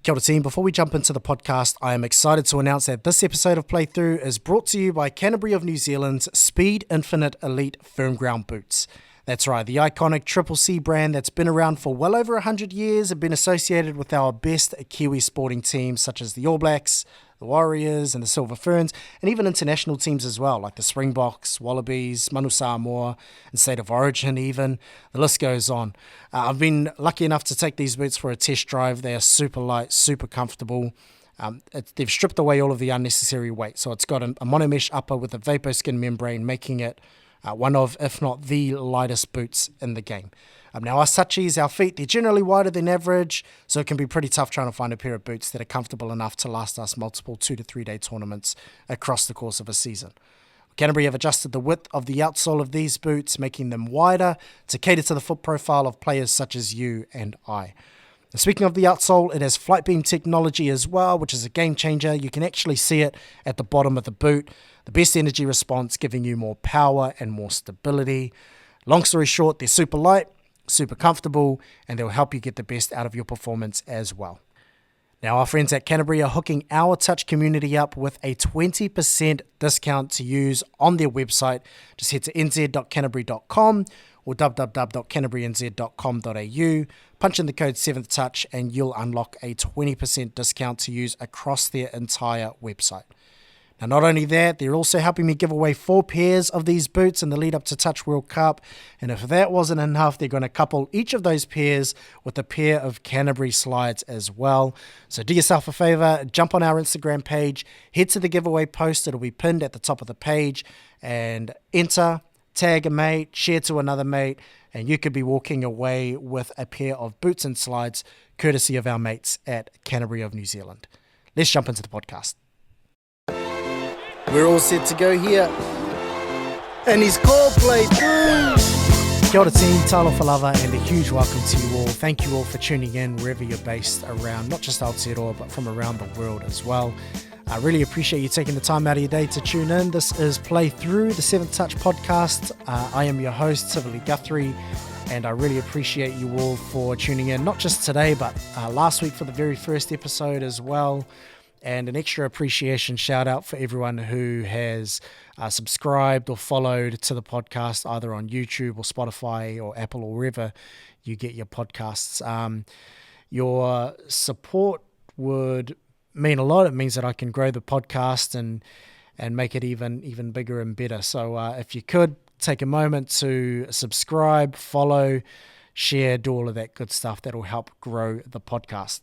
Kia ora team, before we jump into the podcast, I am excited to announce that this episode of Playthrough is brought to you by Canterbury of New Zealand's Speed Infinite Elite Firm Ground Boots. That's right, the iconic TWC brand that's been around for well over 100 years and been associated with our best Kiwi sporting teams such as the All Blacks, the Warriors and the Silver Ferns, and even international teams as well, like the Springboks, Wallabies, Manu Samoa, and State of Origin even. The list goes on. I've been lucky enough to take these boots for a test drive. They are super light, super comfortable. They've stripped away all of the unnecessary weight. So it's got a monomesh upper with a vapor skin membrane, making it one of, if not the lightest boots in the game. Now, us touchies, our feet, they're generally wider than average, so it can be pretty tough trying to find a pair of boots that are comfortable enough to last us multiple 2 to 3 day tournaments across the course of a season. Canterbury have adjusted the width of the outsole of these boots, making them wider to cater to the foot profile of players such as you and I. Now, speaking of the outsole, it has flight beam technology as well, which is a game changer. You can actually see it at the bottom of the boot. The best energy response, giving you more power and more stability. Long story short, they're super light, super comfortable, and they'll help you get the best out of your performance as well. Now, our friends at Canterbury are hooking our Touch community up with a 20% discount to use on their website. Just head to nz.canterbury.com or www.canterburynz.com.au, punch in the code 7th Touch, and you'll unlock a 20% discount to use across their entire website. Now, not only that, they're also helping me give away 4 pairs of these boots in the lead up to Touch World Cup. And if that wasn't enough, they're going to couple each of those pairs with a pair of Canterbury slides as well. So do yourself a favor, jump on our Instagram page, head to the giveaway post. It'll be pinned at the top of the page, and enter, tag a mate, share to another mate, and you could be walking away with a pair of boots and slides courtesy of our mates at Canterbury of New Zealand. Let's jump into the podcast. We're all set to go here. And he's called Playthrough. Kia ora team, talofa lava, and a huge welcome to you all. Thank you all for tuning in wherever you're based around, not just Aotearoa, but from around the world as well. I really appreciate you taking the time out of your day to tune in. This is Playthrough, the 7th Touch podcast. I am your host, Tivoli Guthrie, and I really appreciate you all for tuning in, not just today, but last week for the very first episode as well. And an extra appreciation shout out for everyone who has subscribed or followed to the podcast, either on YouTube or Spotify or Apple or wherever you get your podcasts. Your support would mean a lot. It means that I can grow the podcast and make it even bigger and better. So if you could take a moment to subscribe, follow, share, do all of that good stuff, that'll help grow the podcast.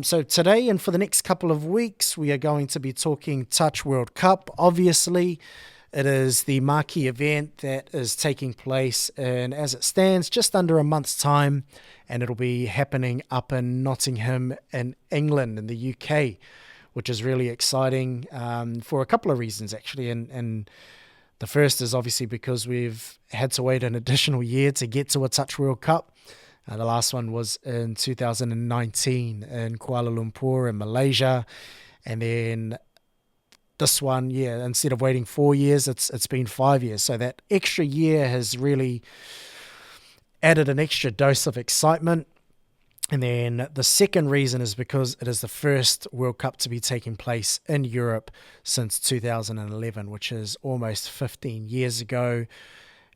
So today and for the next couple of weeks, we are going to be talking Touch World Cup. Obviously, it is the marquee event that is taking place in, as it stands, just under a month's time, and it'll be happening up in Nottingham in England, in the UK, which is really exciting for a couple of reasons, actually. And the first is obviously because we've had to wait an additional year to get to a Touch World Cup. The last one was in 2019 in Kuala Lumpur in Malaysia. And then this one, instead of waiting 4 years, it's been 5 years. So that extra year has really added an extra dose of excitement. And then the second reason is because it is the first World Cup to be taking place in Europe since 2011, which is almost 15 years ago.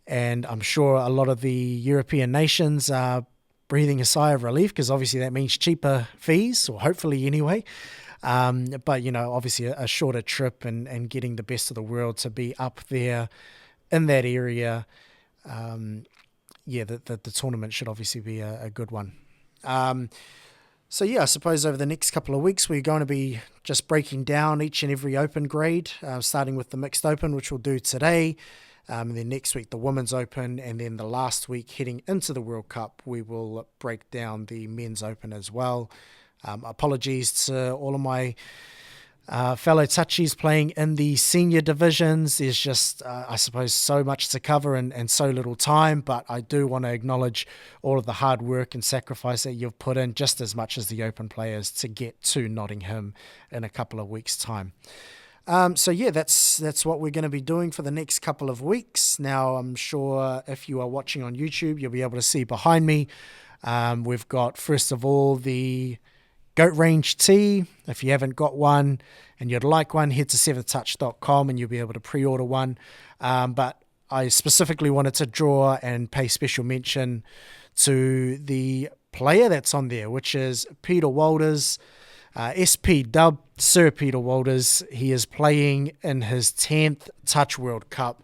And I'm sure a lot of the European nations are breathing a sigh of relief, because obviously that means cheaper fees, or hopefully anyway. But, obviously a shorter trip and getting the best of the world to be up there in that area. The tournament should obviously be a good one. I suppose over the next couple of weeks, we're going to be just breaking down each and every open grade, starting with the mixed open, which we'll do today. And then next week, the Women's Open. And then the last week, heading into the World Cup, we will break down the Men's Open as well. Apologies to all of my fellow touchies playing in the senior divisions. There's just, I suppose, so much to cover and so little time. But I do want to acknowledge all of the hard work and sacrifice that you've put in, just as much as the Open players, to get to Nottingham in a couple of weeks' time. That's what we're going to be doing for the next couple of weeks. Now, I'm sure if you are watching on YouTube, you'll be able to see behind me. We've got, first of all, the Goat Range tee. If you haven't got one and you'd like one, head to seventh-touch.com and you'll be able to pre-order one. But I specifically wanted to draw and pay special mention to the player that's on there, which is Peter Walters, SP Dub, Sir Peter Walters. He is playing in his 10th Touch World Cup,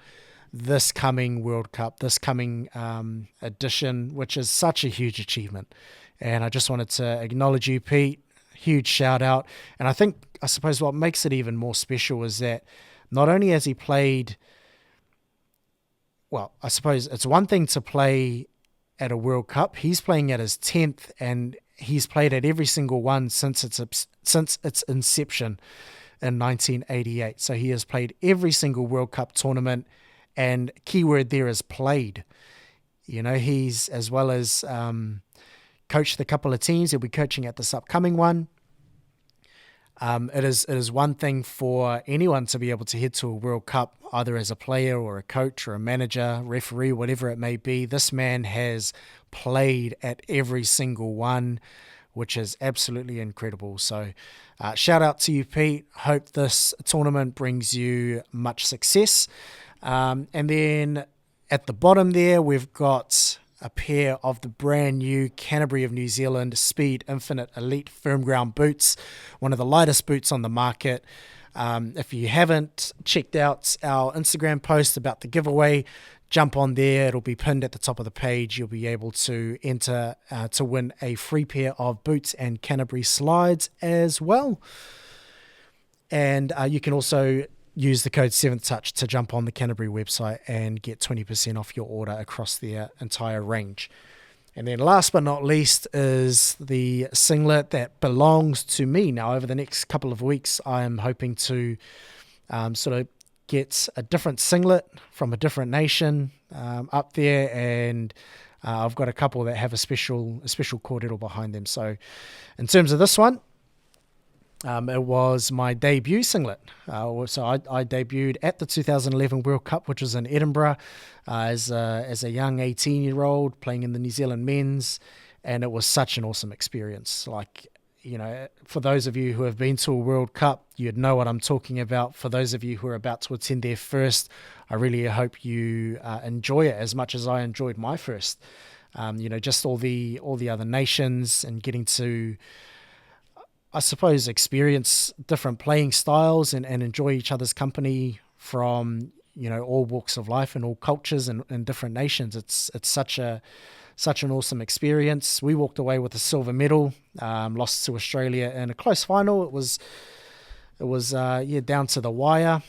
this coming edition, which is such a huge achievement. And I just wanted to acknowledge you, Pete. Huge shout out. And I suppose what makes it even more special is that not only has he played, well, I suppose it's one thing to play at a World Cup. He's playing at his 10th, and he's played at every single one since its inception in 1988. So he has played every single World Cup tournament, and keyword there is played. You know, he's, as well as coached a couple of teams, he'll be coaching at this upcoming one. It is one thing for anyone to be able to head to a World Cup, either as a player or a coach or a manager, referee, whatever it may be. This man has played at every single one, which is absolutely incredible. So shout out to you, Pete. Hope this tournament brings you much success. And then at the bottom there, we've got a pair of the brand new Canterbury of New Zealand Speed Infinite Elite Firm Ground boots, one of the lightest boots on the market. If you haven't checked out our Instagram post about the giveaway, jump on there. It'll be pinned at the top of the page. You'll be able to enter to win a free pair of boots and Canterbury slides as well. And you can also use the code 7TOUCH to jump on the Canterbury website and get 20% off your order across their entire range. And then last but not least is the singlet that belongs to me. Now, over the next couple of weeks, I am hoping to sort of get a different singlet from a different nation up there, and I've got a couple that have a special cordetto behind them. So in terms of this one, it was my debut singlet. So I debuted at the 2011 World Cup, which was in Edinburgh, as a young 18-year-old playing in the New Zealand men's, and it was such an awesome experience. Like, you know, for those of you who have been to a World Cup, you'd know what I'm talking about. For those of you who are about to attend their first, I really hope you enjoy it as much as I enjoyed my first. You know, just all the other nations and getting to, I suppose, experience different playing styles and enjoy each other's company from, you know, all walks of life and all cultures and different nations. It's such an awesome experience. We walked away with a silver medal, lost to Australia in a close final. It was down to the wire.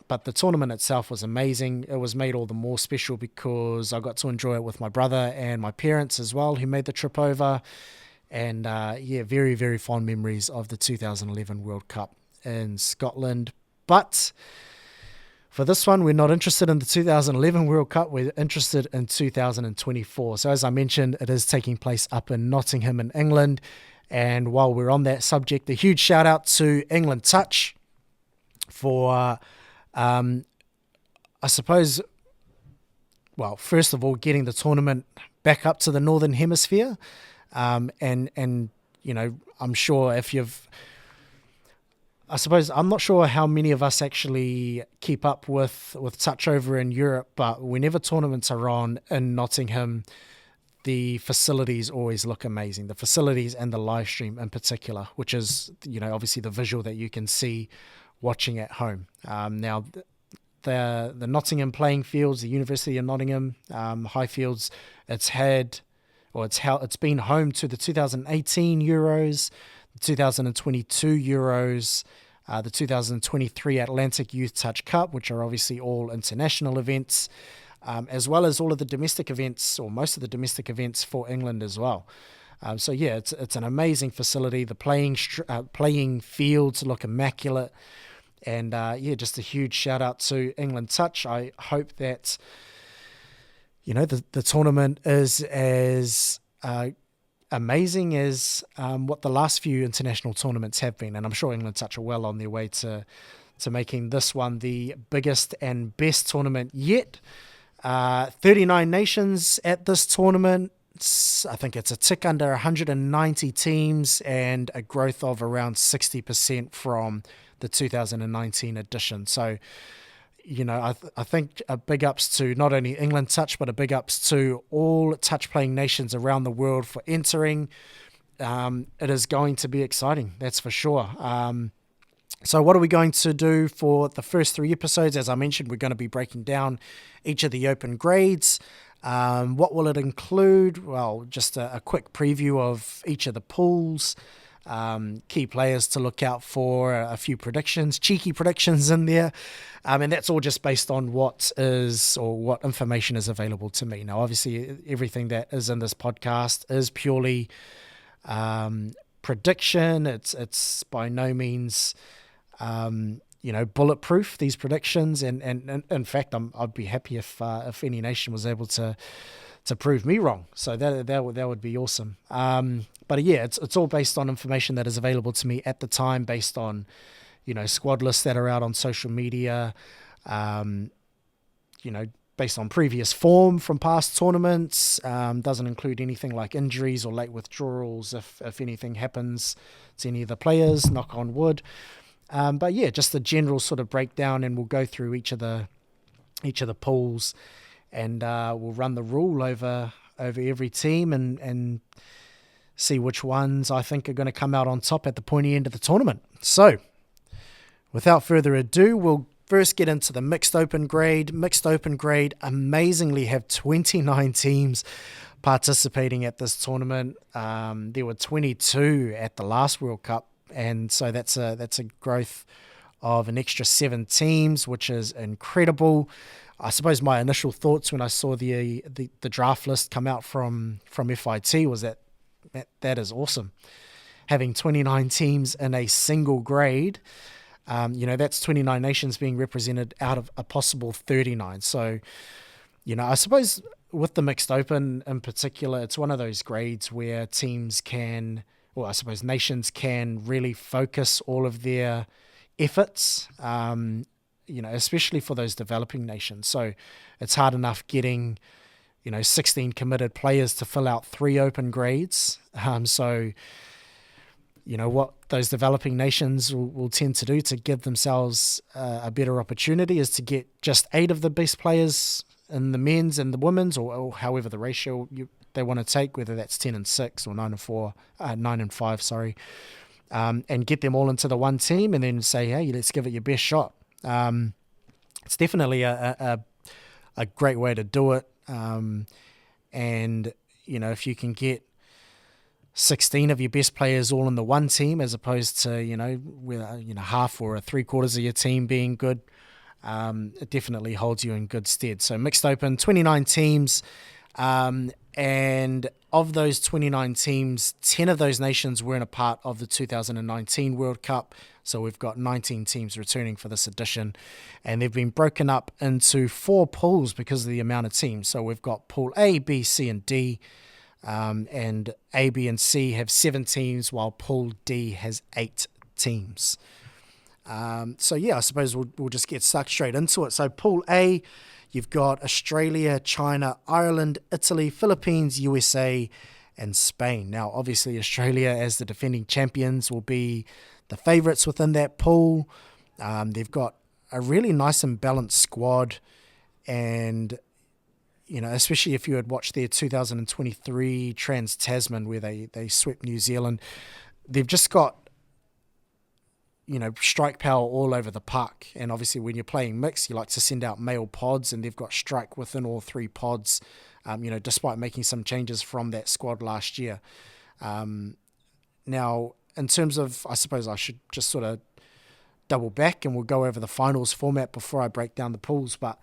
But the tournament itself was amazing. It was made all the more special because I got to enjoy it with my brother and my parents as well, who made the trip over. And very, very fond memories of the 2011 World Cup in Scotland. But for this one, we're not interested in the 2011 World Cup. We're interested in 2024. So as I mentioned, it is taking place up in Nottingham in England. And while we're on that subject, a huge shout out to England Touch for, I suppose, well, first of all, getting the tournament back up to the Northern Hemisphere. And you know, I'm sure I'm not sure how many of us actually keep up with Touch over in Europe, but whenever tournaments are on in Nottingham, the facilities always look amazing. The facilities and the live stream in particular, which is, you know, obviously the visual that you can see watching at home. Now, the Nottingham playing fields, the University of Nottingham, Highfields, it's been home to the 2018 Euros, the 2022 Euros, the 2023 Atlantic Youth Touch Cup, which are obviously all international events, as well as all of the domestic events, or most of the domestic events for England as well. It's an amazing facility. The playing fields look immaculate, and just a huge shout out to England Touch. I hope that, you know, the tournament is as amazing as what the last few international tournaments have been. And I'm sure England Touch are well on their way to making this one the biggest and best tournament yet. 39 nations at this tournament, I think it's a tick under 190 teams and a growth of around 60% from the 2019 edition. So, I think a big ups to not only England Touch, but a big ups to all touch playing nations around the world for entering. It is going to be exciting, that's for sure. So what are we going to do for the first 3 episodes? As I mentioned, we're going to be breaking down each of the open grades. What will it include? Well, just a quick preview of each of the pools, key players to look out for, a few predictions, cheeky predictions in there. And that's all just based on what information is available to me. Now, obviously, everything that is in this podcast is purely prediction. It's by no means bulletproof, these predictions, and in fact, I'd be happy if any nation was able to prove me wrong. So that would be awesome. But yeah, it's all based on information that is available to me at the time, based on squad lists that are out on social media, based on previous form from past tournaments. Doesn't include anything like injuries or late withdrawals if anything happens to any of the players, knock on wood. But yeah, just the general sort of breakdown, and we'll go through each of the pools, and we'll run the rule over every team and see which ones I think are going to come out on top at the pointy end of the tournament. So, without further ado, we'll first get into the mixed open grade. Mixed open grade amazingly have 29 teams participating at this tournament. There were 22 at the last World Cup. And so that's a growth of an extra 7 teams, which is incredible. I suppose my initial thoughts when I saw the draft list come out from FIT was that is awesome. Having 29 teams in a single grade, that's 29 nations being represented out of a possible 39. So, I suppose with the mixed open in particular, it's one of those grades where nations can really focus all of their efforts, especially for those developing nations. So it's hard enough getting, 16 committed players to fill out 3 open grades. What those developing nations will tend to do to give themselves a better opportunity is to get just 8 of the best players in the men's and the women's, or however the ratio they want to take, whether that's 10 and 6 or 9 and 5, sorry, and get them all into the one team, and then say, hey, let's give it your best shot. It's definitely a great way to do it. And if you can get 16 of your best players all in the one team, as opposed to half or 3/4 of your team being good, it definitely holds you in good stead. So mixed open, 29 teams. And of those 29 teams, 10 of those nations weren't a part of the 2019 World Cup. So we've got 19 teams returning for this edition. And they've been broken up into 4 pools because of the amount of teams. So we've got Pool A, B, C, and D. And A, B, and C have 7 teams, while Pool D has 8 teams. So yeah, I suppose we'll just get stuck straight into it. So Pool A, you've got Australia, China, Ireland, Italy, Philippines, USA, and Spain. Now, obviously, Australia, as the defending champions, will be the favourites within that pool. They've got a really nice and balanced squad, and especially if you had watched their 2023 Trans-Tasman, where they swept New Zealand, they've just got strike power all over the park. And obviously when you're playing mix, you like to send out male pods, and they've got strike within all 3 pods, despite making some changes from that squad last year. Now, in terms of, I suppose I should just sort of double back, and we'll go over the finals format before I break down the pools. But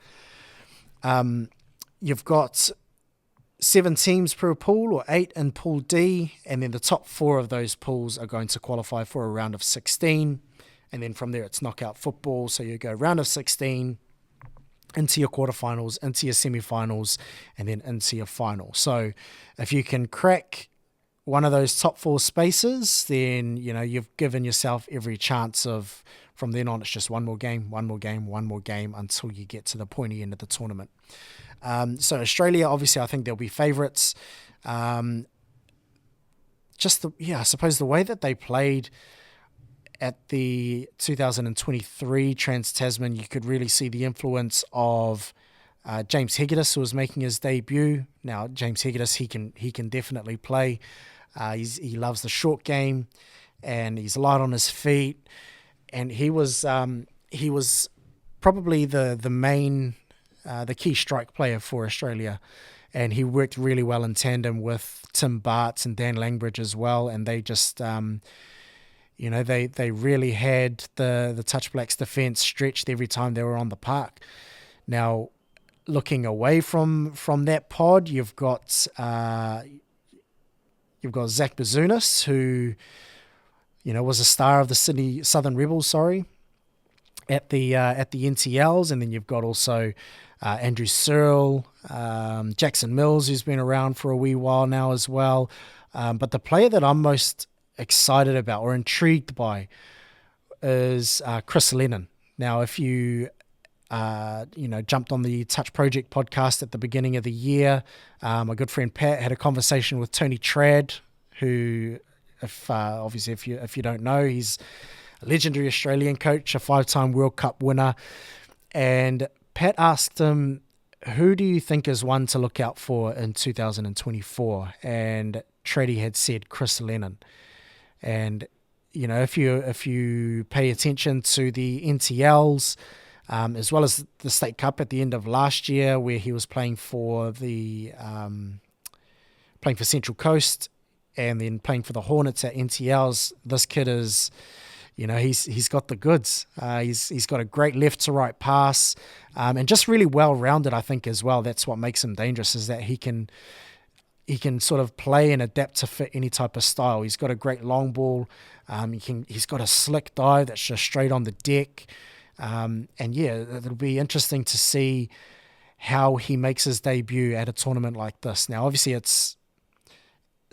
you've got 7 teams per pool, or 8 in Pool D, and then the top 4 of those pools are going to qualify for a round of 16. And then from there, it's knockout football. So you go round of 16, into your quarterfinals, into your semifinals, and then into your final. So if you can crack one of those top 4 spaces, then, you've given yourself every chance of, from then on, it's just one more game until you get to the pointy end of the tournament. So Australia, obviously, I think they'll be favourites. I suppose the way that they played at the 2023 Trans-Tasman, you could really see the influence of James Hegedus, who was making his debut. Now, James Hegedus, he can definitely play. He loves the short game, and he's light on his feet. And he was probably the key strike player for Australia, and he worked really well in tandem with Tim Bartz and Dan Langbridge as well. And they just they really had the Touch Blacks defence stretched every time they were on the park. Now, looking away from that pod, you've got Zach Bazunas, who was a star of the Sydney Southern Rebels, at the NTLs, and then you've got also Andrew Searle, Jackson Mills, who's been around for a wee while now as well. But the player that I'm most excited about or intrigued by is Chris Lennon. Now, if you jumped on the Touch Project podcast at the beginning of the year, my good friend Pat had a conversation with Tony Trad, who, if you don't know, he's a legendary Australian coach, a 5-time World Cup winner. And Pat asked him, who do you think is one to look out for in 2024? And Traddy had said Chris Lennon. And, if you pay attention to the NTLs, as well as the State Cup at the end of last year, where he was playing for Central Coast and then playing for the Hornets at NTLs, this kid is, he's got the goods. He's got a great left to right pass, and just really well rounded, I think, as well. That's what makes him dangerous, is that he can sort of play and adapt to fit any type of style. He's got a great long ball. He's got a slick dive that's just straight on the deck. It'll be interesting to see how he makes his debut at a tournament like this. Now, obviously, it's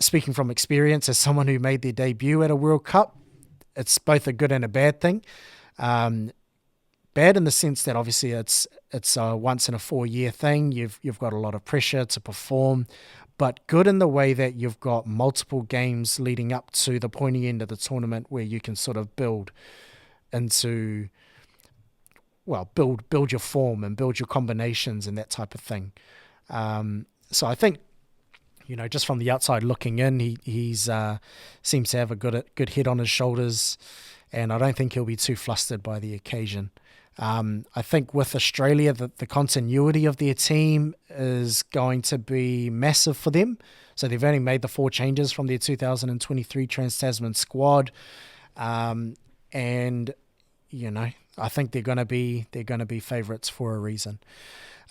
speaking from experience as someone who made their debut at a World Cup. It's both a good and a bad thing. Bad in the sense that obviously it's a once in a 4-year thing. You've got a lot of pressure to perform, but good in the way that you've got multiple games leading up to the pointy end of the tournament where you can sort of build your form and build your combinations and that type of thing. So I think, just from the outside looking in, he's seems to have a good head on his shoulders, and I don't think he'll be too flustered by the occasion. I think with Australia, the continuity of their team is going to be massive for them. So they've only made the 4 changes from their 2023 Trans-Tasman squad, and I think they're going to be favourites for a reason.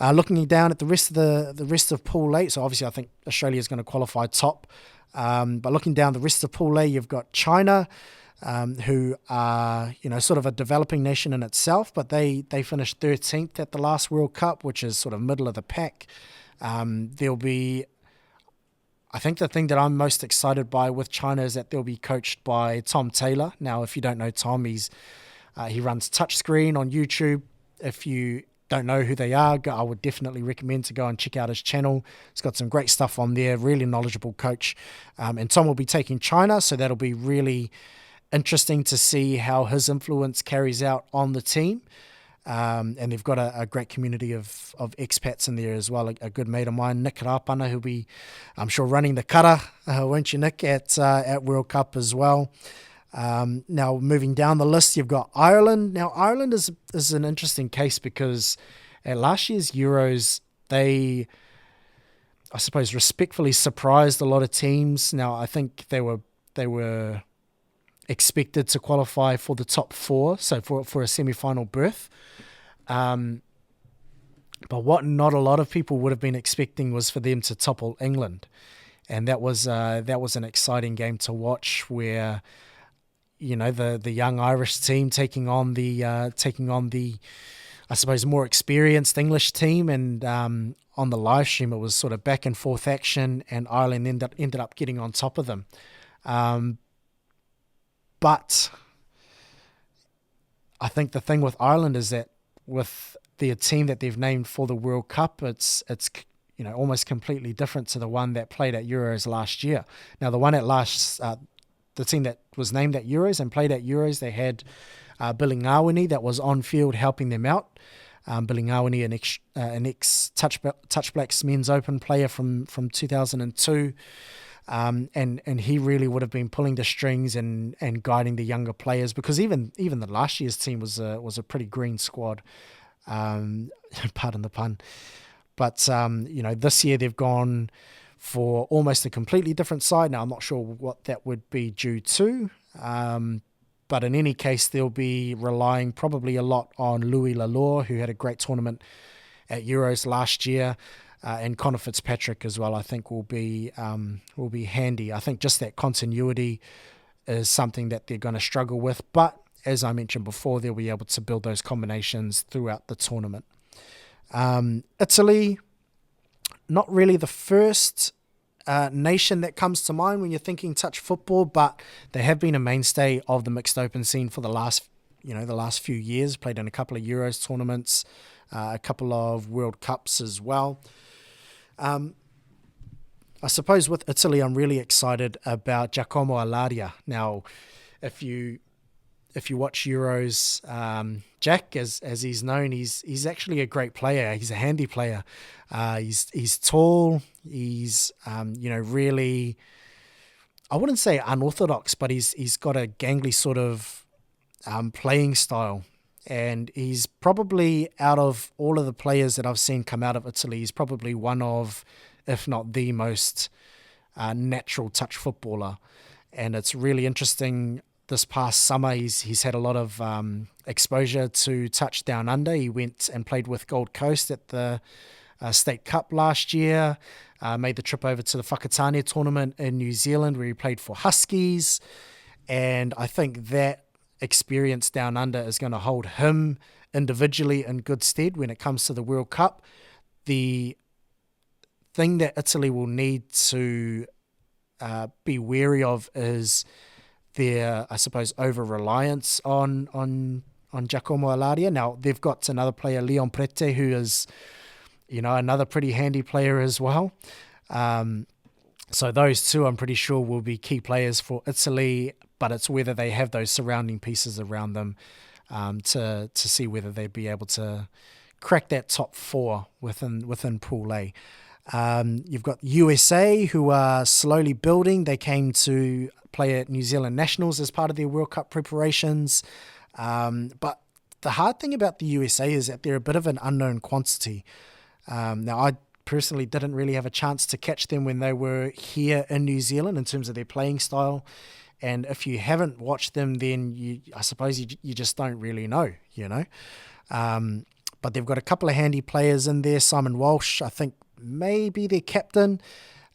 Looking down at the rest of Pool A, so obviously I think Australia is going to qualify top. But looking down the rest of Pool A, you've got China, who are sort of a developing nation in itself, but they finished 13th at the last World Cup, which is sort of middle of the pack. I think the thing that I'm most excited by with China is that they'll be coached by Tom Taylor. Now, if you don't know Tom, he runs Touchscreen on YouTube. If you don't know who they are, I would definitely recommend to go and check out his channel. He's got some great stuff on there, really knowledgeable coach. And Tom will be taking China, so that'll be really interesting to see how his influence carries out on the team. And they've got a great community of expats in there as well. A good mate of mine, Nick Rapana, who'll be, I'm sure, running the kara, won't you, Nick, at World Cup as well. Now, moving down the list, you've got Ireland. Now, Ireland is an interesting case because at last year's Euros, they, I suppose, respectfully surprised a lot of teams. Now, I think they were expected to qualify for the top 4, so for a semi-final berth. But what not a lot of people would have been expecting was for them to topple England, and that was an exciting game to watch, where the young Irish team taking on the I suppose more experienced English team, and on the live stream it was sort of back and forth action, and Ireland ended up getting on top of them. But I think the thing with Ireland is that with their team that they've named for the World Cup, it's almost completely different to the one that played at Euros last year. Now, the one at the team that was named at Euros and played at Euros, they had Billy Ngawini that was on field helping them out. Billy Ngawini, an ex Touch Blacks Men's Open player from 2002. And he really would have been pulling the strings and guiding the younger players, because even the last year's team was a pretty green squad, pardon the pun. But this year they've gone for almost a completely different side. Now I'm not sure what that would be due to, but in any case they'll be relying probably a lot on Louis Lalore, who had a great tournament at Euros last year. And Connor Fitzpatrick as well, I think will be handy. I think just that continuity is something that they're going to struggle with. But as I mentioned before, they'll be able to build those combinations throughout the tournament. Italy, not really the first nation that comes to mind when you're thinking touch football, but they have been a mainstay of the mixed open scene for the last few years. Played in a couple of Euros tournaments, a couple of World Cups as well. I suppose with Italy, I'm really excited about Giacomo Alaria. Now, if you watch Euros, Jack, as he's known, he's actually a great player. He's a handy player. He's tall. He's really, I wouldn't say unorthodox, but he's got a gangly sort of playing style. And he's probably, out of all of the players that I've seen come out of Italy, he's probably one of, if not the most natural touch footballer. And it's really interesting. This past summer, he's had a lot of exposure to touch down under. He went and played with Gold Coast at the State Cup last year, made the trip over to the Whakatane tournament in New Zealand where he played for Huskies. And I think that experience down under is going to hold him individually in good stead when it comes to the World Cup. The thing that Italy will need to be wary of is their, I suppose, over-reliance on Giacomo Alaria. Now, they've got another player, Leon Prete, who is, another pretty handy player as well. So those two, I'm pretty sure, will be key players for Italy, but it's whether they have those surrounding pieces around them to see whether they'd be able to crack that top four within Pool A. You've got USA, who are slowly building. They came to play at New Zealand Nationals as part of their World Cup preparations. But the hard thing about the USA is that they're a bit of an unknown quantity. Now, I personally didn't really have a chance to catch them when they were here in New Zealand in terms of their playing style. And if you haven't watched them, then I suppose you just don't really know, But they've got a couple of handy players in there. Simon Walsh, I think, maybe their captain,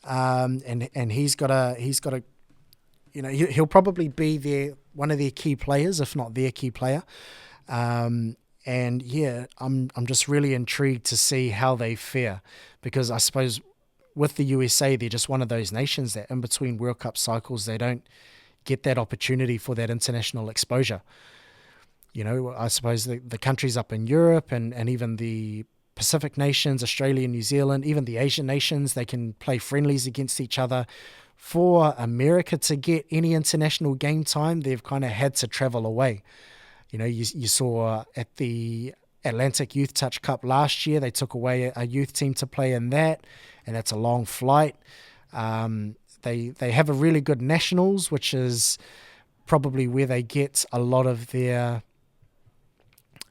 and he's got a he'll probably be one of their key players, if not their key player. And yeah, I'm just really intrigued to see how they fare, because I suppose with the USA, they're just one of those nations that in between World Cup cycles, they don't get that opportunity for that international exposure. I suppose the countries up in Europe and even the Pacific nations, Australia, New Zealand, even the Asian nations, they can play friendlies against each other. For America to get any international game time, they've kind of had to travel away. You saw at the Atlantic Youth Touch Cup last year, they took away a youth team to play in that, and that's a long flight. They have a really good nationals, which is probably where they get a lot of their,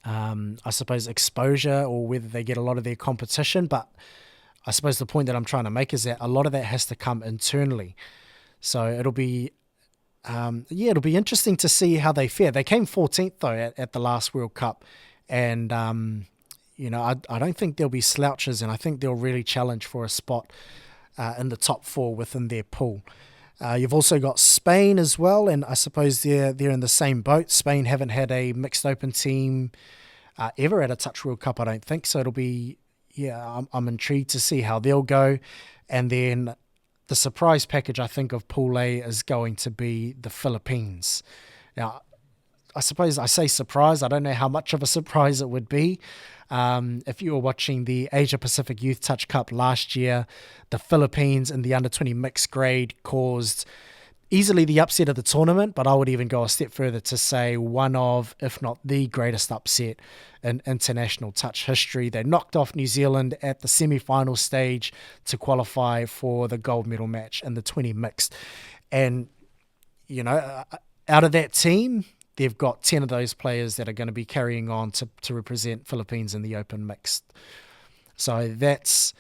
I suppose, exposure, or whether they get a lot of their competition. But I suppose the point that I'm trying to make is that a lot of that has to come internally. So it'll be, it'll be interesting to see how they fare. They came 14th though at the last World Cup, and I don't think they'll be slouches, and I think they'll really challenge for a spot in the top four within their pool. You've also got Spain as well, and I suppose they're in the same boat. Spain haven't had a mixed open team ever at a Touch World Cup, I don't think. So it'll be, I'm intrigued to see how they'll go. And then the surprise package, I think, of Pool A is going to be the Philippines. Now, I suppose I say surprise. I don't know how much of a surprise it would be. If you were watching the Asia Pacific Youth Touch Cup last year, the Philippines in the under-20 mixed grade caused easily the upset of the tournament, but I would even go a step further to say one of, if not the greatest upset in international touch history. They knocked off New Zealand at the semi-final stage to qualify for the gold medal match in the 20 mixed. And, out of that team, they've got 10 of those players that are going to be carrying on to represent Philippines in the open mixed. So that's,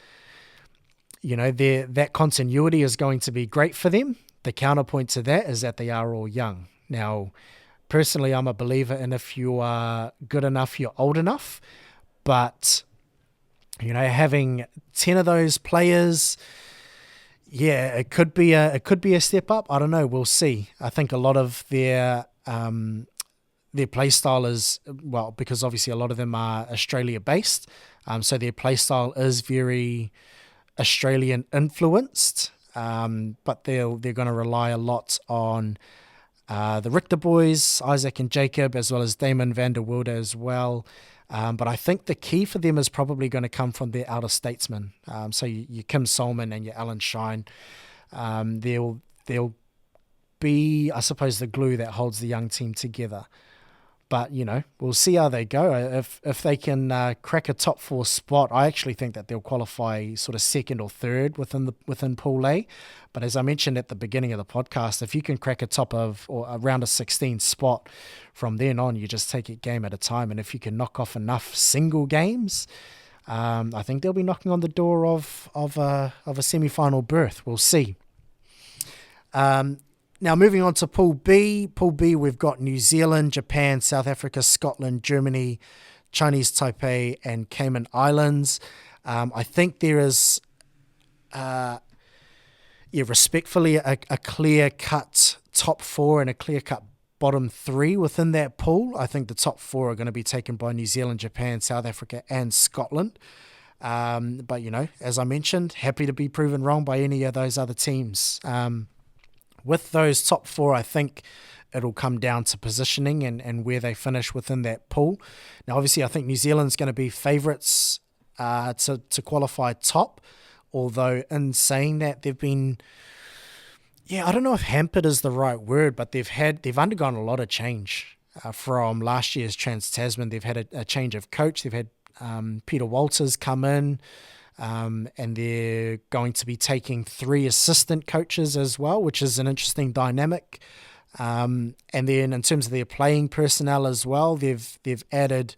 that continuity is going to be great for them. The counterpoint to that is that they are all young. Now, personally, I'm a believer in if you are good enough, you're old enough. But, having 10 of those players, it could be a step up. I don't know. We'll see. I think a lot of their play style is, because obviously a lot of them are Australia based. So their play style is very Australian influenced. But they're going to rely a lot on the Richter boys, Isaac and Jacob, as well as Damon van der Wilde as well. But I think the key for them is probably going to come from their outer statesmen. So your Kim Solman and your Alan Shine. They'll be, I suppose, the glue that holds the young team together. But, we'll see how they go. If they can crack a top 4 spot, I actually think that they'll qualify sort of second or third within Pool A. But as I mentioned at the beginning of the podcast, if you can crack a top of or a round of 16 spot, from then on, you just take it game at a time. And if you can knock off enough single games, I think they'll be knocking on the door of a semi-final berth. We'll see. Now, moving on to Pool B. Pool B, we've got New Zealand, Japan, South Africa, Scotland, Germany, Chinese Taipei, and Cayman Islands. I think there is, respectfully, a clear-cut top 4 and a clear-cut bottom 3 within that pool. I think the top 4 are going to be taken by New Zealand, Japan, South Africa, and Scotland. But, as I mentioned, happy to be proven wrong by any of those other teams. With those top 4, I think it'll come down to positioning and where they finish within that pool. Now, obviously, I think New Zealand's going to be favourites to qualify top, although in saying that, they've been, I don't know if hampered is the right word, but they've undergone a lot of change from last year's Trans-Tasman. They've had a change of coach. They've had Peter Walters come in. And they're going to be taking 3 assistant coaches as well, which is an interesting dynamic. And then in terms of their playing personnel as well, they've added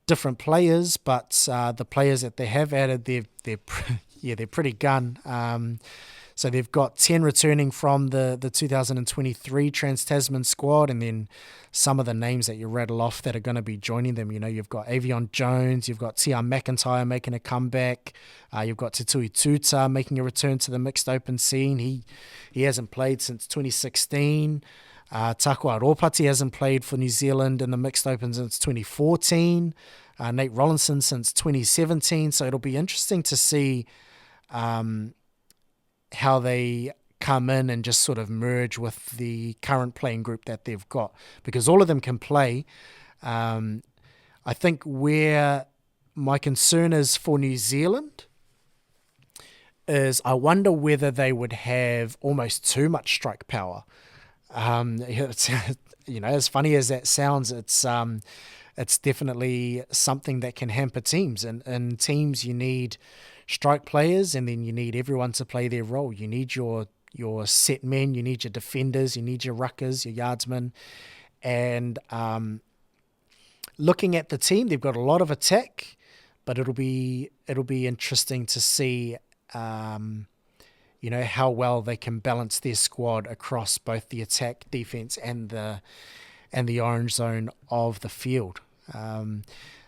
different players, but the players that they have added, they're pretty gun. So they've got 10 returning from the 2023 Trans-Tasman squad, and then some of the names that you rattle off that are going to be joining them. You've got Avion Jones, you've got Tia McIntyre making a comeback, you've got Tutui Tuta making a return to the mixed open scene. He hasn't played since 2016. Takua Ropati hasn't played for New Zealand in the mixed open since 2014. Nate Rollinson since 2017. So it'll be interesting to see how they come in and just sort of merge with the current playing group that they've got, because all of them can play. I think where my concern is for New Zealand is I wonder whether they would have almost too much strike power. As funny as that sounds, it's definitely something that can hamper teams. And in teams, you need strike players, and then you need everyone to play their role. You need your set men, you need your defenders, you need your ruckers, your yardsmen. And looking at the team, they've got a lot of attack, but it'll be interesting to see how well they can balance their squad across both the attack, defense, and the orange zone of the field.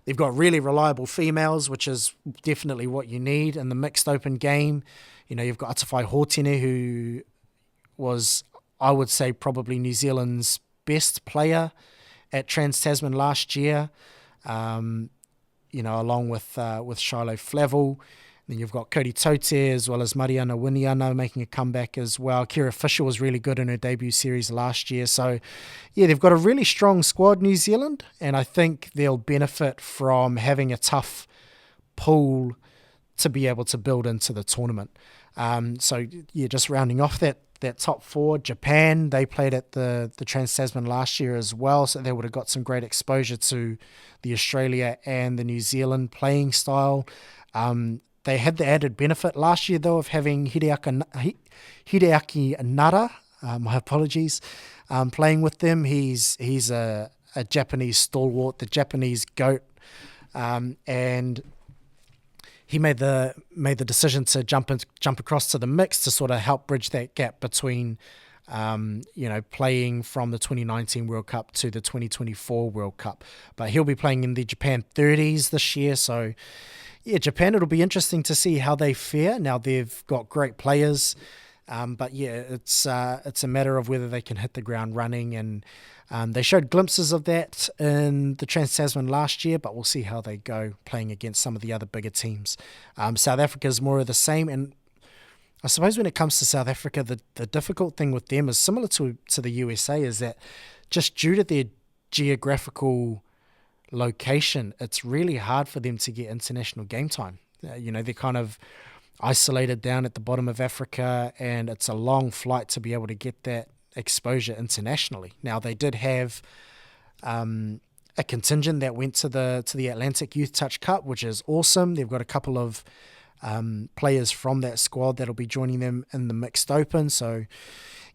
They've got really reliable females, which is definitely what you need in the mixed open game. You've got Atawhai Hōtene, who was, I would say, probably New Zealand's best player at Trans-Tasman last year, along with Shiloh Flavel. Then you've got Cody Tote as well as Mariana Winiana making a comeback as well. Kira Fisher was really good in her debut series last year. So, yeah, they've got a really strong squad, New Zealand, and I think they'll benefit from having a tough pool to be able to build into the tournament. So, yeah, just rounding off that top four, Japan, they played at the Trans-Tasman last year as well, so they would have got some great exposure to the Australia and the New Zealand playing style. They had the added benefit last year, though, of having Hideaki Nara, my apologies, playing with them. He's a Japanese stalwart, the Japanese GOAT, and he made the decision to jump across to the mix to sort of help bridge that gap between, playing from the 2019 World Cup to the 2024 World Cup. But he'll be playing in the Japan 30s this year, so yeah, Japan, it'll be interesting to see how they fare. Now, they've got great players, but yeah, it's a matter of whether they can hit the ground running, and they showed glimpses of that in the Trans-Tasman last year, but we'll see how they go playing against some of the other bigger teams. South Africa is more of the same, and I suppose when it comes to South Africa, the difficult thing with them is similar to the USA, is that just due to their geographical location, it's really hard for them to get international game time. They're kind of isolated down at the bottom of Africa, and it's a long flight to be able to get that exposure internationally. Now, they did have a contingent that went to the Atlantic Youth Touch Cup, which is awesome. They've got a couple of players from that squad that'll be joining them in the mixed open. So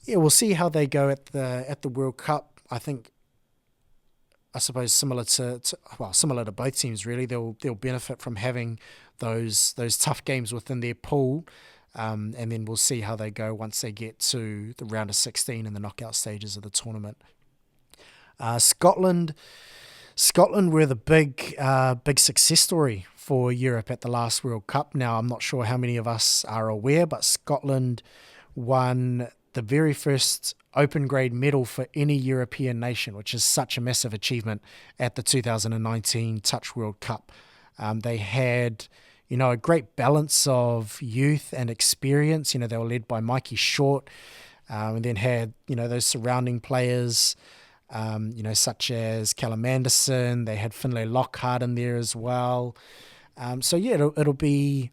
yeah, we'll see how they go at the World Cup. I suppose similar to both teams really. They'll benefit from having those tough games within their pool, and then we'll see how they go once they get to the round of 16 and the knockout stages of the tournament. Scotland were the big success story for Europe at the last World Cup. Now, I'm not sure how many of us are aware, but Scotland won the very first open grade medal for any European nation, which is such a massive achievement at the 2019 Touch World Cup. They had, a great balance of youth and experience. They were led by Mikey Short, and then had, those surrounding players, such as Callum Anderson. They had Finlay Lockhart in there as well. So yeah, it'll be.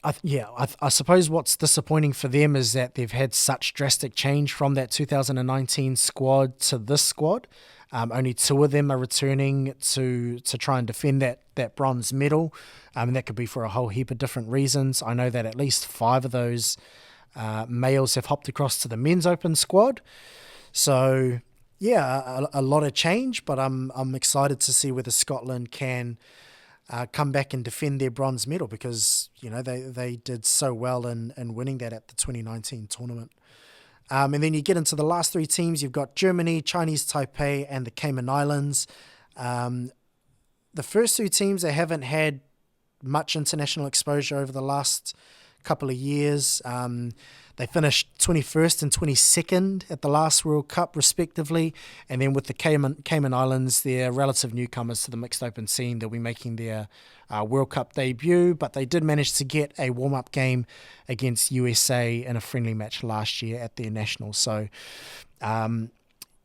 I suppose what's disappointing for them is that they've had such drastic change from that 2019 squad to this squad. Only two of them are returning to try and defend that bronze medal, and that could be for a whole heap of different reasons. I know that at least 5 of those males have hopped across to the men's open squad. So yeah, a lot of change, but I'm excited to see whether Scotland can come back and defend their bronze medal, because they did so well in winning that at the 2019 tournament. And then you get into the last 3 teams. You've got Germany, Chinese Taipei, and the Cayman Islands. The first 2 teams, they haven't had much international exposure over the last couple of years. They finished 21st and 22nd at the last World Cup, respectively. And then with the Cayman Islands, they're relative newcomers to the mixed open scene. They'll be making their World Cup debut, but they did manage to get a warm-up game against USA in a friendly match last year at their nationals. So,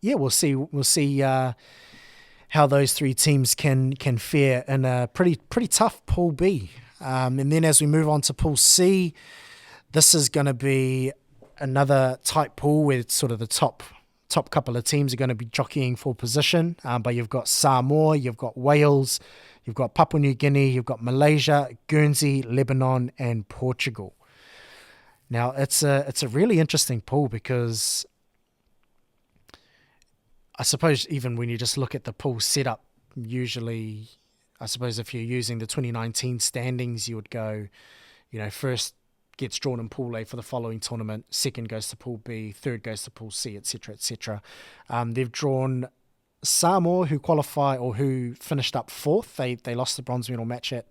we'll see how those 3 teams can fare in a pretty tough Pool B. And then as we move on to Pool C, this is going to be another tight pool where sort of the top couple of teams are going to be jockeying for position. But you've got Samoa, you've got Wales, you've got Papua New Guinea, you've got Malaysia, Guernsey, Lebanon, and Portugal. Now, it's a really interesting pool, because I suppose even when you just look at the pool setup, usually, I suppose if you're using the 2019 standings, you would go, first gets drawn in Pool A for the following tournament, second goes to Pool B, third goes to Pool C, etc., etc. They've drawn Samoa, who finished up 4th. They lost the bronze medal match at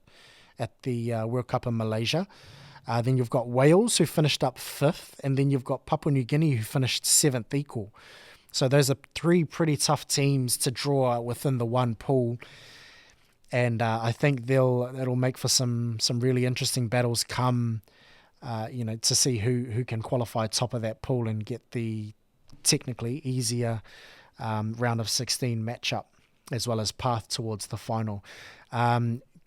the World Cup in Malaysia. Then you've got Wales, who finished up 5th, and then you've got Papua New Guinea, who finished 7th equal. So those are 3 pretty tough teams to draw within the one pool. and I think it'll make for some really interesting battles come, to see who can qualify top of that pool and get the technically easier round of 16 matchup, as well as path towards the final.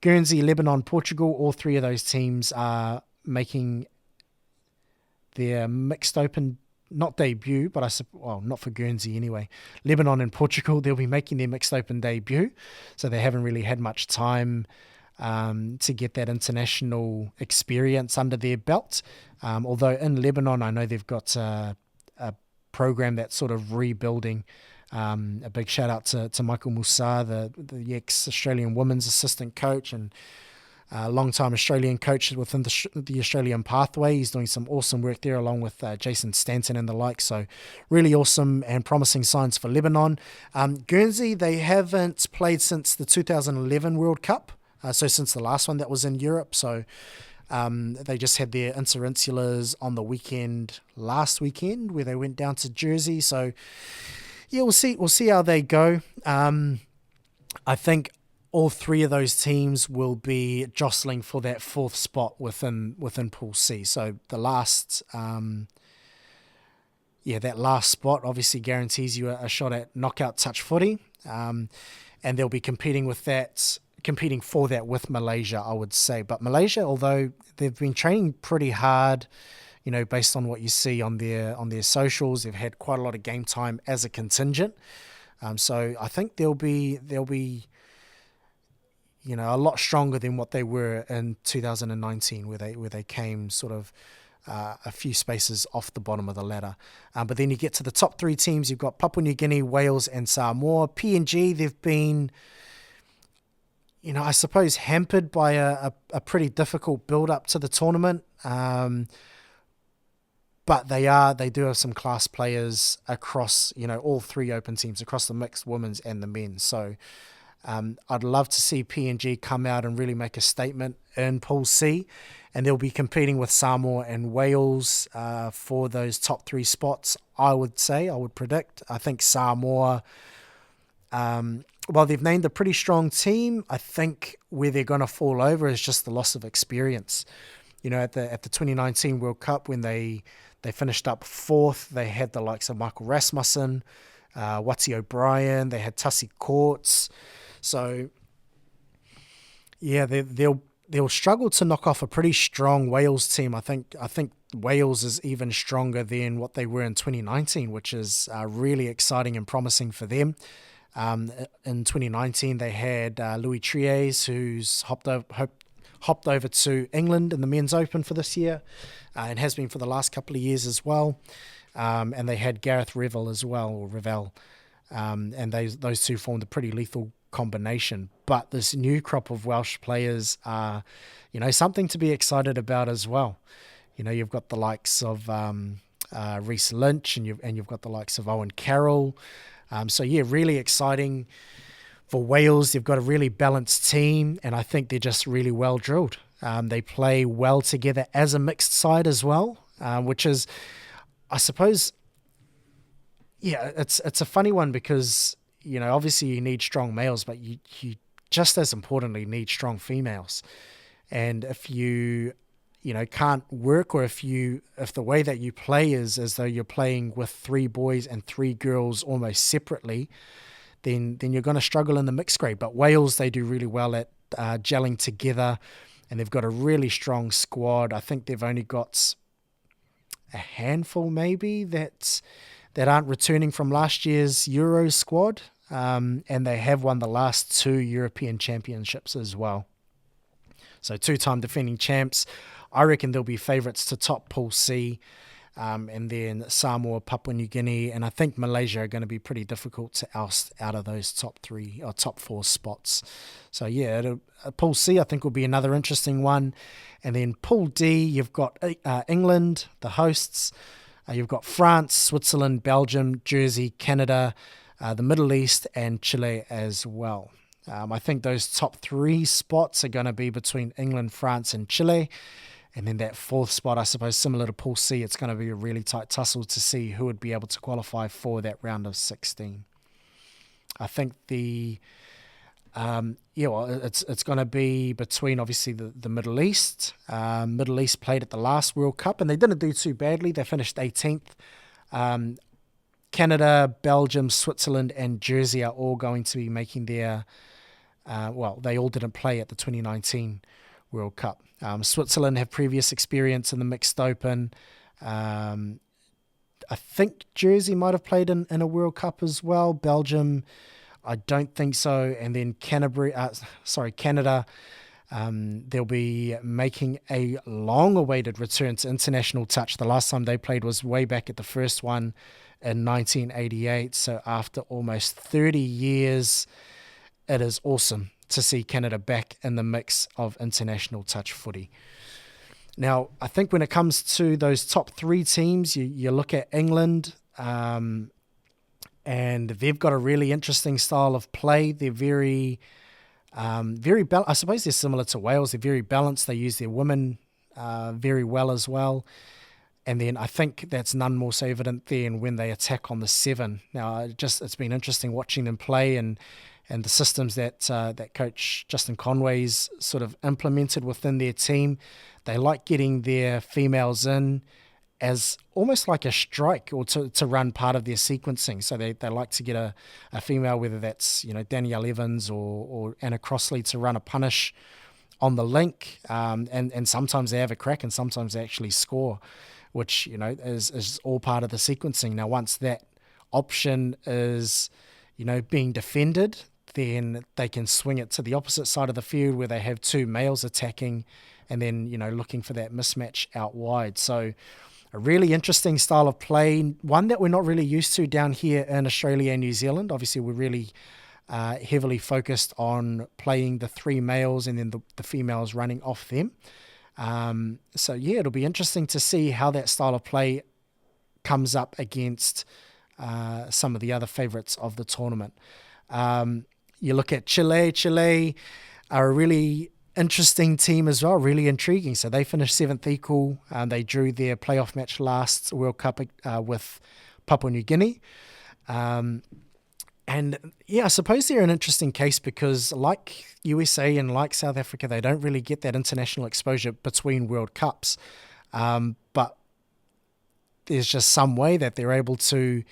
Guernsey, Lebanon, Portugal, all three of those teams are making their mixed open, not debut, but not for Guernsey anyway. Lebanon and Portugal, they'll be making their mixed open debut, so they haven't really had much time to get that international experience under their belt. Although in Lebanon, I know they've got a program that's sort of rebuilding. A big shout out to Michael Moussa, the ex-Australian women's assistant coach and long-time Australian coach within the Australian pathway. He's doing some awesome work there along with Jason Stanton and the like. So really awesome and promising signs for Lebanon. Guernsey, they haven't played since the 2011 World Cup. So since the last one that was in Europe. So they just had their Interinsulars on the last weekend, where they went down to Jersey. So yeah, we'll see how they go. I think all three of those teams will be jostling for that fourth spot within Pool C. So the last, that last spot obviously guarantees you a shot at knockout touch footy, and they'll be competing for that with Malaysia, I would say. But Malaysia, although they've been training pretty hard, based on what you see on their socials, they've had quite a lot of game time as a contingent. So I think they'll be a lot stronger than what they were in 2019, where they came sort of a few spaces off the bottom of the ladder. But then you get to the top three teams. You've got Papua New Guinea, Wales, and Samoa. PNG, they've been, I suppose, hampered by a pretty difficult build up to the tournament. But they do have some class players across, all three open teams, across the mixed women's and the men. So I'd love to see PNG come out and really make a statement in Pool C, and they'll be competing with Samoa and Wales for those top three spots. I would predict. I think Samoa, while they've named a pretty strong team, I think where they're going to fall over is just the loss of experience. At the 2019 World Cup, when they finished up fourth, they had the likes of Michael Rasmussen, Watty O'Brien, they had Tussie Courts. So, yeah, they'll struggle to knock off a pretty strong Wales team. I think Wales is even stronger than what they were in 2019, which is really exciting and promising for them. In 2019, they had Louis Triers, who's hopped over to England in the Men's Open for this year, and has been for the last couple of years as well. And they had Gareth Revel as well, or Revel, and those two formed a pretty lethal combination. But this new crop of Welsh players are, something to be excited about as well. You've got the likes of Reece Lynch, and you've got the likes of Owen Carroll. So yeah, really exciting for Wales. They've got a really balanced team, and I think they're just really well drilled. They play well together as a mixed side as well, which is, I suppose, it's a funny one because, obviously you need strong males, but you just as importantly need strong females. And if you can't work, or if the way that you play is as though you're playing with three boys and three girls almost separately, then you're going to struggle in the mixed grade. But Wales, they do really well at gelling together, and they've got a really strong squad. I think they've only got a handful maybe that aren't returning from last year's Euro squad, and they have won the last two European championships as well. So two-time defending champs. I reckon they'll be favourites to top Pool C, and then Samoa, Papua New Guinea, and I think Malaysia are going to be pretty difficult to oust out of those top three or top four spots. So yeah, Pool C I think will be another interesting one. And then Pool D, you've got England, the hosts. You've got France, Switzerland, Belgium, Jersey, Canada, the Middle East, and Chile as well. I think those top three spots are going to be between England, France, and Chile. And then that fourth spot, I suppose, similar to Pool C, it's going to be a really tight tussle to see who would be able to qualify for that round of 16. I think the Well, it's going to be between obviously the Middle East. Middle East played at the last World Cup and they didn't do too badly. They finished 18th. Canada, Belgium, Switzerland, and Jersey are all going to be making their. They all didn't play at the 2019 World Cup. Switzerland have previous experience in the mixed open. I think Jersey might have played in a World Cup as well. Belgium, I don't think so. And then Canada, they'll be making a long-awaited return to international touch. The last time they played was way back at the first one in 1988. So after almost 30 years, it is awesome to see Canada back in the mix of international touch footy. Now, I think when it comes to those top three teams, you look at England, and they've got a really interesting style of play. They're very I suppose they're similar to Wales. They're very balanced. They use their women very well as well. And then I think that's none more so evident than when they attack on the 7. Now, it's been interesting watching them play and the systems that coach Justin Conway's sort of implemented within their team. They like getting their females in as almost like a strike or to run part of their sequencing. So they like to get a female, whether that's Danielle Evans or Anna Crossley, to run a punish on the link. And sometimes they have a crack and sometimes they actually score, which is all part of the sequencing. Now, once that option is being defended, then they can swing it to the opposite side of the field where they have two males attacking and then, looking for that mismatch out wide. So a really interesting style of play, one that we're not really used to down here in Australia and New Zealand. Obviously, we're really heavily focused on playing the 3 males and then the females running off them. It'll be interesting to see how that style of play comes up against some of the other favourites of the tournament. You look at Chile. Chile are a really interesting team as well, really intriguing. So they finished 7th equal. They drew their playoff match last World Cup with Papua New Guinea. I suppose they're an interesting case because like USA and like South Africa, they don't really get that international exposure between World Cups. But there's just some way that they're able to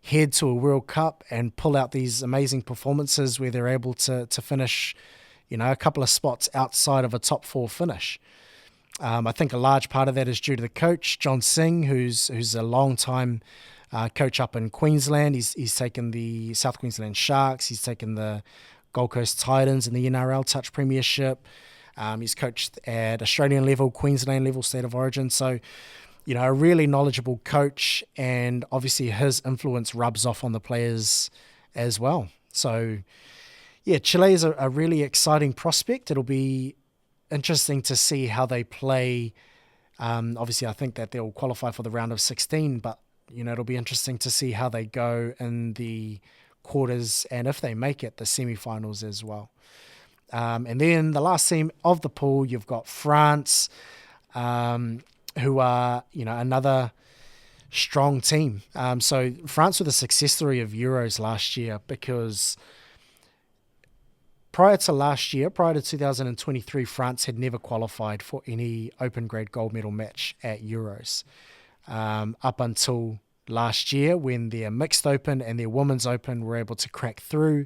head to a World Cup and pull out these amazing performances where they're able to finish, a couple of spots outside of a top 4 finish. I think a large part of that is due to the coach, John Singh, who's a long-time coach up in Queensland. He's taken the South Queensland Sharks. He's taken the Gold Coast Titans in the NRL Touch Premiership. He's coached at Australian level, Queensland level, State of Origin. So, a really knowledgeable coach, and obviously his influence rubs off on the players as well. So, Chile is a really exciting prospect. It'll be interesting to see how they play. Obviously, I think that they'll qualify for the round of 16, but, it'll be interesting to see how they go in the quarters and if they make it, the semi-finals as well. And then the last team of the pool, you've got France, who are, another strong team. So France were the success story of Euros last year because prior to 2023, France had never qualified for any open grade gold medal match at Euros. Up until last year when their mixed open and their women's open were able to crack through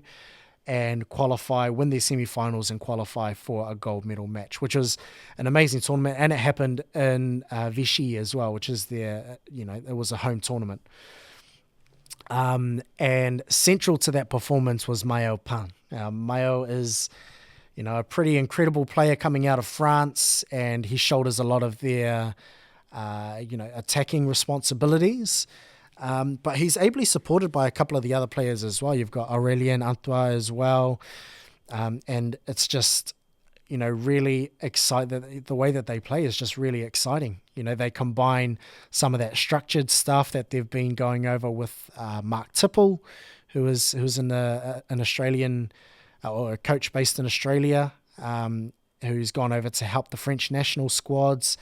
and qualify, win their semi-finals and qualify for a gold medal match, which was an amazing tournament. And it happened in Vichy as well, which is it was a home tournament. And central to that performance was Maël Pan. Maël is, a pretty incredible player coming out of France, and he shoulders a lot of their, attacking responsibilities. But he's ably supported by a couple of the other players as well. You've got Aurélien Antoine as well. And it's just, really exciting. The way that they play is just really exciting. They combine some of that structured stuff that they've been going over with Mark Tipple, who's an Australian or a coach based in Australia, who's gone over to help the French national squads.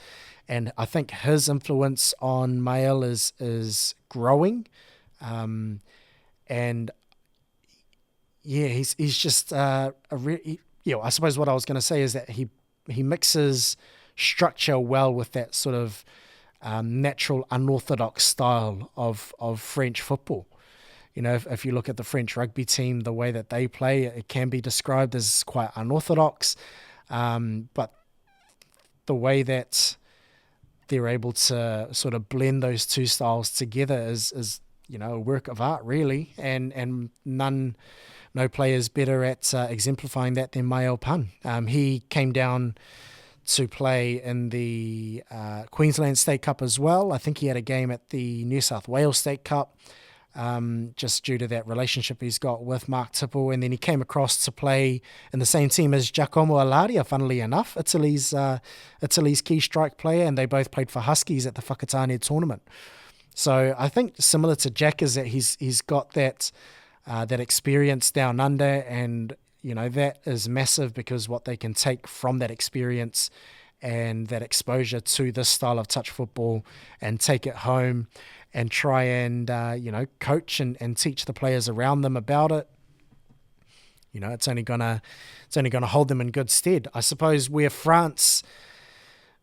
And I think his influence on Maël is growing. And he's just I suppose what I was going to say is that he mixes structure well with that sort of natural unorthodox style of French football. You know, if you look at the French rugby team, the way that they play, it can be described as quite unorthodox, but the way that they're able to sort of blend those two styles together is a work of art, really, and no player is better at exemplifying that than Mael Pan. He came down to play in the Queensland State Cup as well. I think he had a game at the New South Wales State Cup, just due to that relationship he's got with Mark Tipple. And then he came across to play in the same team as Giacomo Alaria, funnily enough, Italy's key strike player, and they both played for Huskies at the Whakatane tournament. So I think similar to Jack is that he's got that experience down under, and that is massive, because what they can take from that experience and that exposure to this style of touch football and take it home and try and coach and teach the players around them about it. It's only gonna hold them in good stead. I suppose where France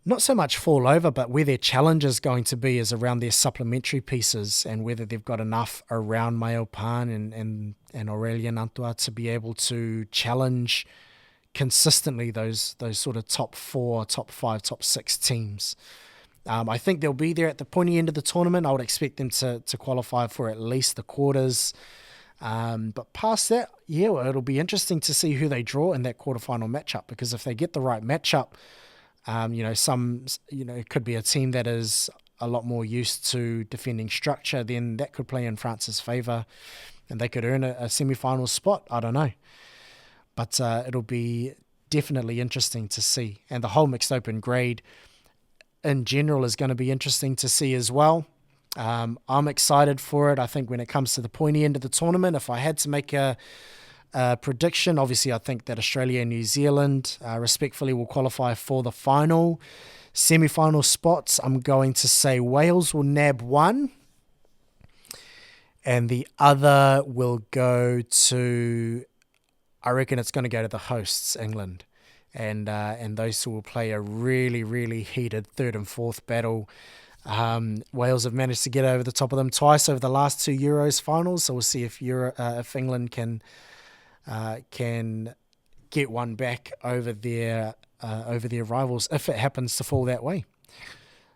not so much fall over, but where their challenge is going to be is around their supplementary pieces, and whether they've got enough around Mael Pan and Aurélien Antoine to be able to challenge consistently those sort of top 4, top 5, top 6 teams. I think they'll be there at the pointy end of the tournament. I would expect them to qualify for at least the quarters. But past that, it'll be interesting to see who they draw in that quarterfinal matchup, because if they get the right matchup, it could be a team that is a lot more used to defending structure, then that could play in France's favour and they could earn a semi-final spot. I don't know. But it'll be definitely interesting to see. And the whole mixed open grade in general is going to be interesting to see as well. I'm excited for it. I think when it comes to the pointy end of the tournament, if I had to make a prediction, obviously I think that Australia and New Zealand respectfully will qualify for the final. Semi-final spots, I'm going to say Wales will nab one, and the other will go to, I reckon it's going to go to the hosts, England. And those two will play a really, really heated third and fourth battle. Wales have managed to get over the top of them twice over the last 2 Euros finals, so we'll see if England can get one back over their rivals, if it happens to fall that way.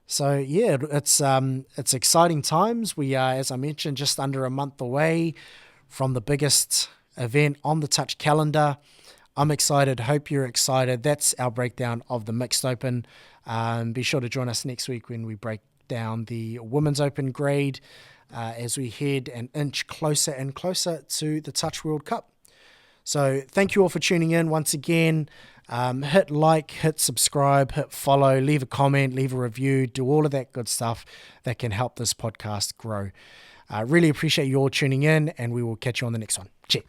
So yeah, it's exciting times. We are, as I mentioned, just under a month away from the biggest event on the Touch calendar. I'm excited. Hope you're excited. That's our breakdown of the Mixed Open. Be sure to join us next week when we break down the Women's Open grade as we head an inch closer and closer to the Touch World Cup. So thank you all for tuning in once again. Hit like, hit subscribe, hit follow, leave a comment, leave a review, do all of that good stuff that can help this podcast grow. Really appreciate you all tuning in, and we will catch you on the next one. Cheers.